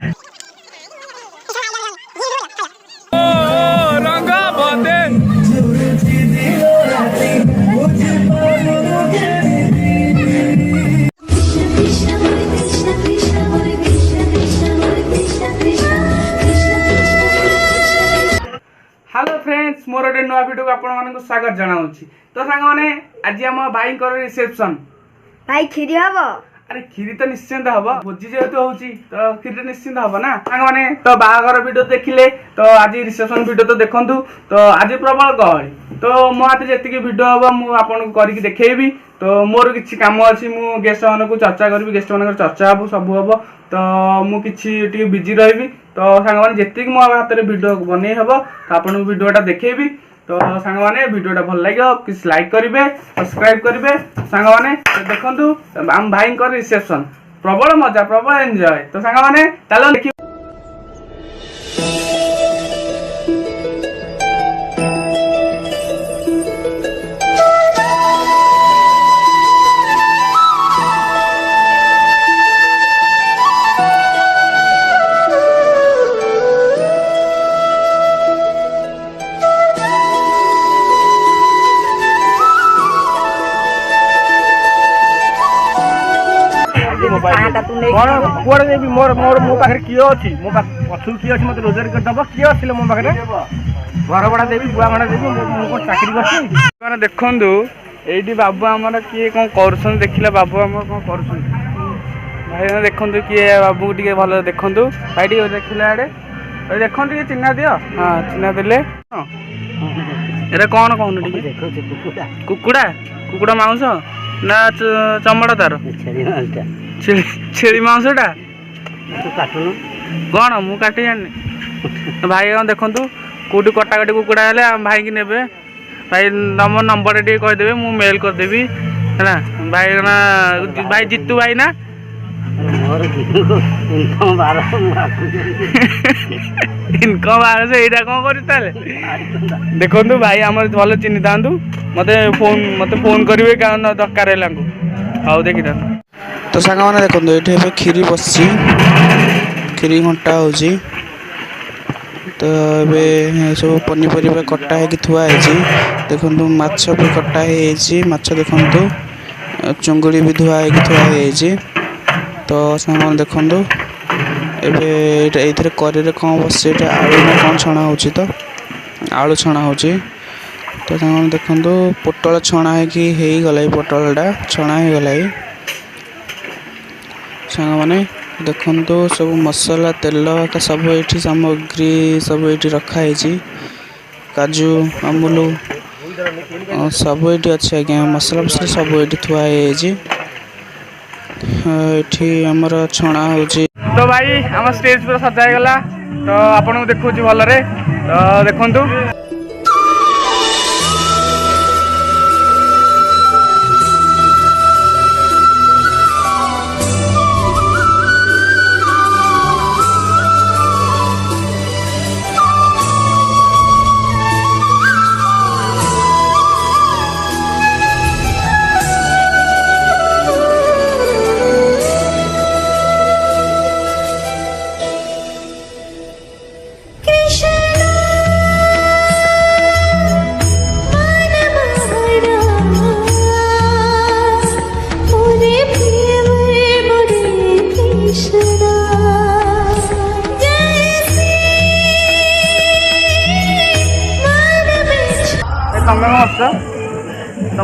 Hello friends, मोर गोटे नुआ video को आपको स्वागत जनाऊँगी। तो सांग मैंने आज आम भाई रिसेप्शन भाई खीरी हम अरे खीरी तो निश्चिंत हम भोजी जेहेतु होची तो खीरी तो निश्चिंत हम ना सांग मैंने तो बाहागर वीडियो देखिले तो आज रिसेप्शन वीडियो तो देखंतु। तो आज प्रबल गहली तो मो हाथ जी वीडियो हम मुझे करके देखी। तो मोर किसी काम अच्छी मु गेस्ट मान को चर्चा करी गेस्ट मान चर्चा हम सब हम तो मुझे बिजी रही। तो सांग मैंने जी मो हाथ में वीडियो बन हम तो आपको वीडियोटा देखेबी। तो सांग मैंने वीडियोटा भल लगे किसी लाइक करेंगे सब्सक्राइब करेंगे सांग मैंने देखु आम भाई रिसेप्शन प्रबल मजा प्रबल एंजॉय। तो सांग मैंने चलो देखिए। कुआड़े देवी मोर मोर मो पाखे किए अच्छी मो पछू किए अच्छी मत रोजगार करदब किए अच्छे मो पाखे घर भड़ा देवी बुआ भड़ा देवी कौन चाकरी कर देखु ये बाबू आमर किए कौन कर देखिले बाबू आम कौन कर भाई देखु किए बाबू टे भल देखु भाई टे देखिले आड़े देखो टे चिन्ह दियो। हाँ चिन्ह देले ये कौन कहून कुकुड़ा कुकुड़ा मांस ना चमड़ा तार छेली मांसटा कौन मु काटी जानी भाई कौन देखु कौटी कटाकटी कुकुड़ा हेले भाई की ने भाई तुम नंबर टे कहीदेवे मु मेल करदेवी है ना भाई ना भाई जीतू भाई ना इनकम बार से यहाँ कौन कर देखु भाई आम भल चिन्ह था मत फोन करेंगे क्या दरकार है हाँ देखी था। तो सांग मैंने देखो ये खीरी बस खीरी घंटा हो तो ये सब पनीपरिया कटा है थुआई देखु माछ भी कटा माछ देखु चुंगुड़ी भी धुआई थुआई। तो सांग मैंने देखु ये कड़े कौन बस आलू ना कौन छणा हो तो आलू छणा हो। तो सांग देखु पोटल छणा है गला पोटलटा छणा हो गला सांग मैंने देखु सब मसला तेल का सब ये सामग्री सब ये रखाई काजू अमूल सब ये अच्छे आज्ञा मसला फसला सब ये थुआई आमर छणा हो। तो भाई आम स्टेज पूरा सजाईगला तो आपको देखु भलरे तो देखु तुम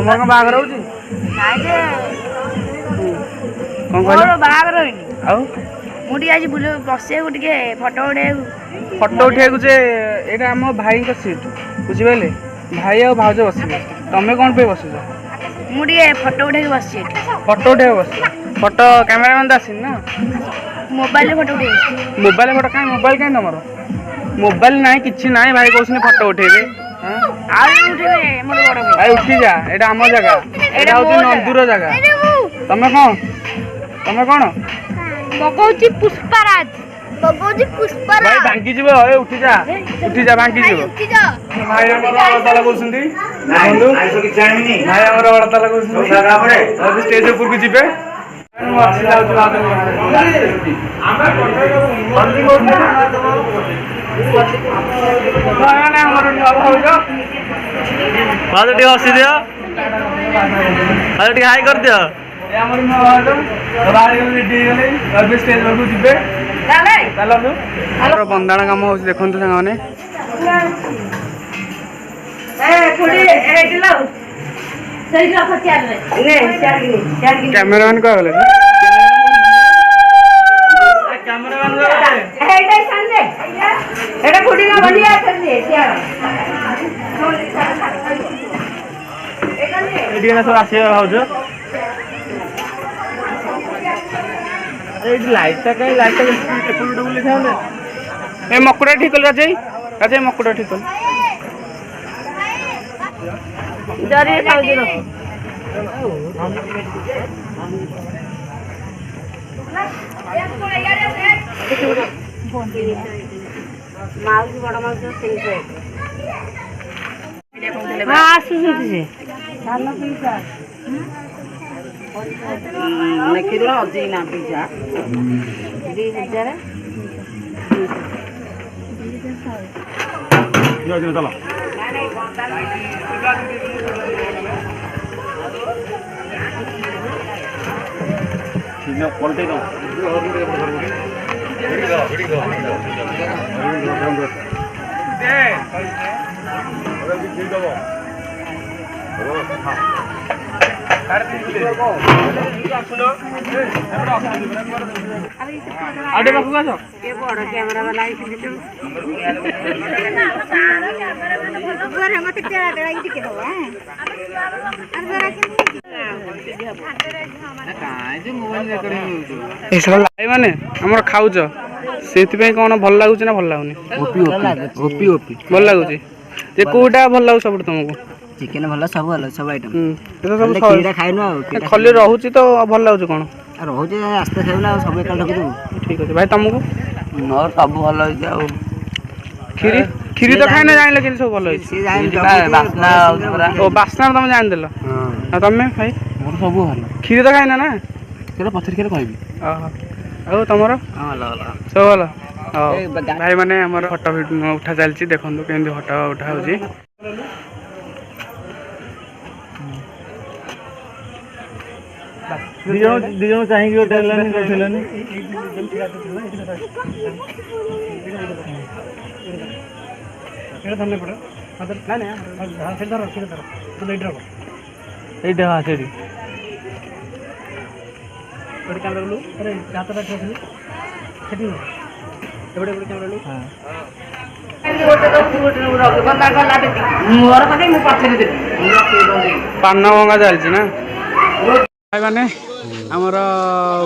कौन बाहर हो फटो उठे आम भाई सीट बुझे भाई आ भाज बस तुम कौन पे बस मुझे फटो उठे बस फटो उठे बस फटो कैमेरामैन तो आसी ना मोबाइल फटो उठे मोबाइल फटो कहीं मोबाइल कहीं तुम मोबाइल ना कि ना भाई कौन फटो उठेबे भाई उठी जा एटा आम जगह एटा होची नंदुर जगह तमे कौन बगौची पुष्पराज भाई भांगी जीव ए उठी जा भांगी जीव भाई हमर वार्ता लगौसंदी बंधु भाई हमर वार्ता लगौसंदी अब स्टेज ऊपर को जीबे भाज टे हसी दियो भाज टे हाई कर दियो बंदाण कम हो देखते सांग मैंने कैमेरामैन कह गले सब आस भाज लाइटा कहीं लाइटा बुले ए मकुड़ा ठीक कल राजे राजे मकुड़ा ठीक कल चलो पलटे आडे पाखु आस ये बड़ कैमरा वाला मैंने आमर खाऊच से कौन भल लगुच ना भल लगुनि भल लगुच कौटा भल लगुच सब तुमको चिकेन भल सब भल सब आइटम खाइनु खली रोचे तो भल लगुच कौन रोचे आस्ते खाइबु ना सब एकाल ढकि देबु ठीक अच्छे भाई तुमको मोर सब भल खीरी खीरी तो खाई ना जान लेकिन सब भल बास्ना ओ बास्ना तुम जान देल तमें भाई मोर सब भल खीरी तो खाइना ना केला पथर केला कहबी ओ तुमर भल सब भल भाई मैंने आमर फटो उठा चलती देखो केमती फटो उठा हो दिजन चाहिए उठेलानी उठेलानी এইটা হ্যাঁ সেটি पान भंगा चलती ना भाई मैंने आमर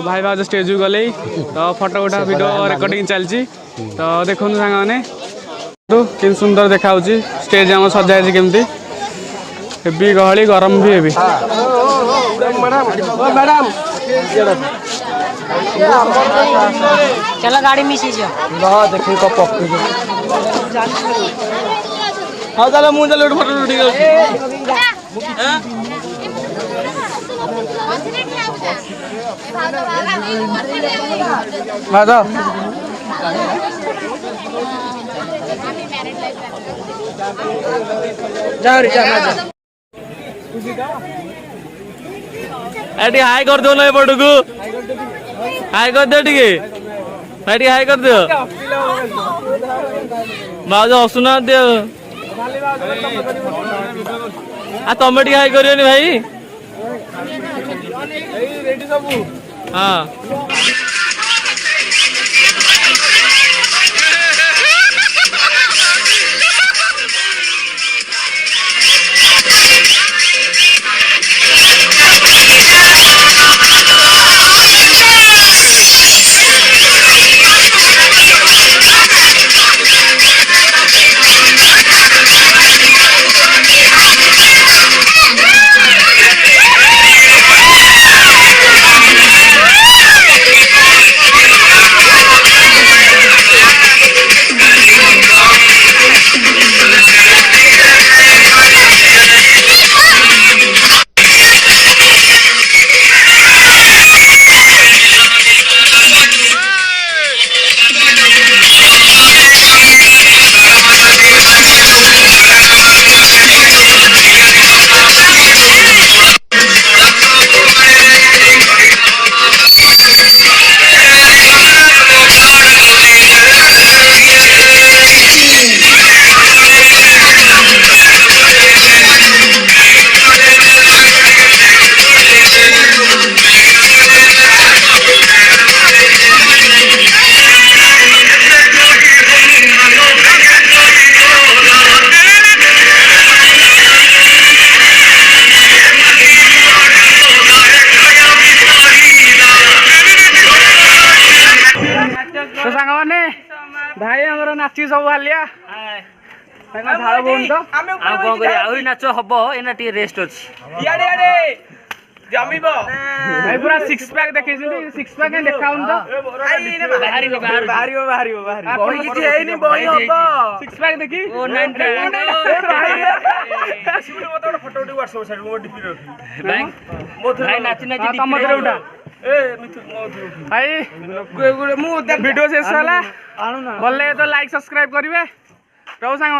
भाई भाज स्टेज गले तो फटो उठा वीडियो रिकॉर्डिंग चलती तो देखो सांग मैंने कि सुंदर देखा स्टेज आम सजाई केमती हेवी गहली गरम भी हेवी चलो गाड़ी मिसी देखिए कप हाँ चलो मुझे चलो फोटो उठी एटी हाई कर दो ना पटू को हाई कर दो टिके एटी हाई कर दो बाज हसुना दियो आ तमे टिके हाई करियोनी भाई हाँ ମାନେ ଭାଇ ଆମର ନାଚି ସବୁ ହାଲିଆ ତାଙ୍କ ଝାଳ ବୋହୁନି ତ ଆଉ କଣ କରିବା ଆହୁରି ନାଚ ହବ ଏନା ଟିକେ ରେଷ୍ଟ ଅଛି ଜମିବ ଭାଇ ପୁରା ସିକ୍ସ ପ୍ୟାକ୍ ଦେଖେଇଛନ୍ତି ସିକ୍ସ ପ୍ୟାକ୍ କାଇଁ ଦେଖାଉନି ତ ବାହାରିବ ବହି କିଛି ହେଇନି ବହି ହବ ସିକ୍ସ ପ୍ୟାକ୍ ଦେଖି ଫଟୋ ଉଠି WhatsApp ସାଇଡ୍ ମୋ ଡିପି ରଖି ଭାଇ ନାଚି ନାଚି ତମ ଥିରେ ଉଠା ଭାଇ ଭିଡିଓ ଶେଷ ହେଲା ଭଲ ଲାଗେ ତ ଲାଇକ୍ ସବସ୍କ୍ରାଇବ କରିବେ ରହୁ ସାଙ୍ଗ